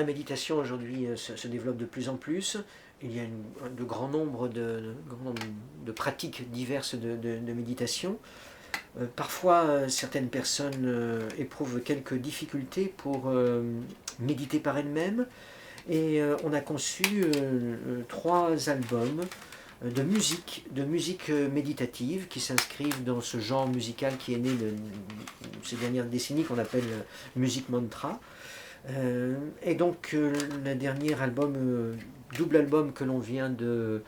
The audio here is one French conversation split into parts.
la méditation aujourd'hui se développe de plus en plus. Il y a de grands nombres de pratiques diverses de méditation. Parfois, certaines personnes éprouvent quelques difficultés pour méditer par elles-mêmes. Et on a conçu 3 albums de musique méditative qui s'inscrivent dans ce genre musical qui est né ces dernières décennies qu'on appelle musique mantra. Et donc le dernier album, double album que l'on vient de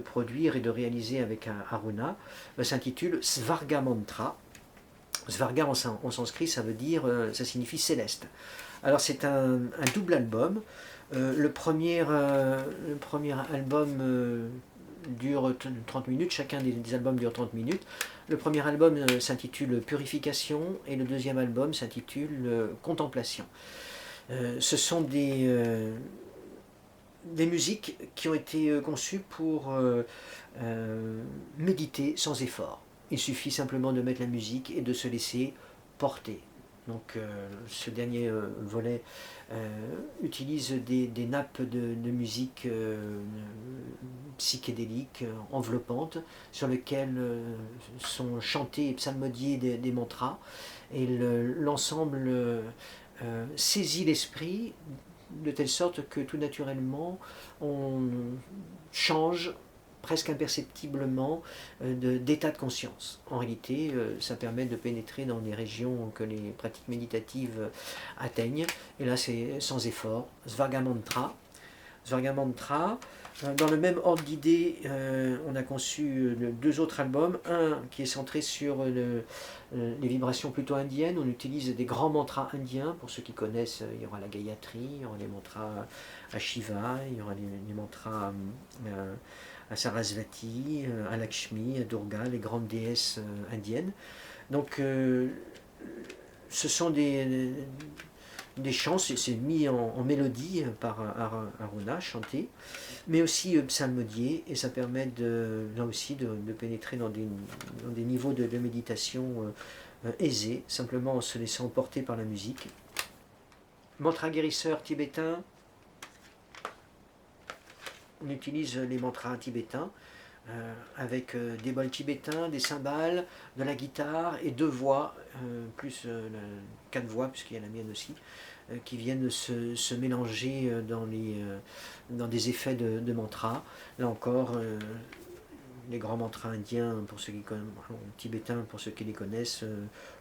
produire et de réaliser avec Aruna, s'intitule Svarga Mantra. Svarga en sanskrit, ça signifie céleste. Alors c'est un double album. Le premier album dure 30 minutes, chacun des albums dure 30 minutes. Le premier album s'intitule Purification et le deuxième album s'intitule Contemplation. Ce sont des musiques qui ont été conçues pour méditer sans effort. Il suffit simplement de mettre la musique et de se laisser porter. Donc ce dernier volet utilise des nappes de musique psychédéliques, enveloppantes, sur lesquelles sont chantés et psalmodiés des mantras. Et l'ensemble saisit l'esprit de telle sorte que tout naturellement on change presque imperceptiblement d'état de conscience. En réalité, ça permet de pénétrer dans les régions que les pratiques méditatives atteignent. Et là, c'est sans effort. Svarga Mantra. Svarga Mantra. Dans le même ordre d'idées, on a conçu 2 autres albums. Un qui est centré sur les vibrations plutôt indiennes. On utilise des grands mantras indiens. Pour ceux qui connaissent, il y aura la Gayatri, il y aura les mantras à Shiva, il y aura les mantras à Sarasvati, à Lakshmi, à Durga, les grandes déesses indiennes. Donc ce sont des chants, c'est mis en mélodie par Aruna, chanté, mais aussi psalmodié, et ça permet là aussi de pénétrer dans des niveaux de méditation aisés, simplement en se laissant porter par la musique. Mantra guérisseur tibétain. On utilise les mantras tibétains avec des bols tibétains, des cymbales, de la guitare et 2 voix, plus 4 voix, puisqu'il y a la mienne aussi, qui viennent se mélanger dans des effets de mantras. Là encore, les grands mantras indiens, pour ceux qui connaissent, tibétains pour ceux qui les connaissent,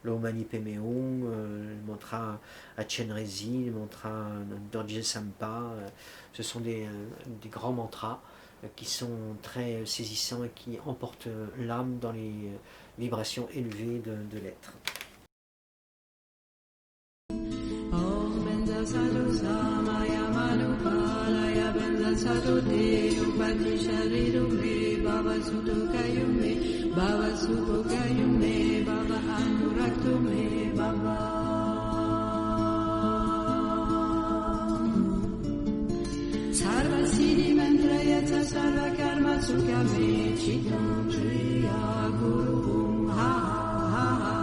le Om Mani Padme Hum, le mantra Achenrezi, le mantra Dorje Sampa, ce sont des grands mantras qui sont très saisissants et qui emportent l'âme dans les vibrations élevées de l'être. Baba Suto Kayume, Baba Anuraktume, Baba Sarva Siddhi Mantrayata Sarva Karma Sukame Chitam Priya Guru Ha Ha Ha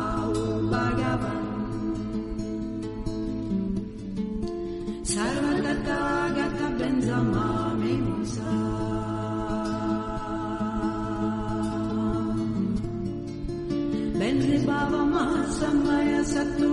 Bhagavan Sarva Tathagata Benzama Mimsa Benri Baba Ma Samaya Sattu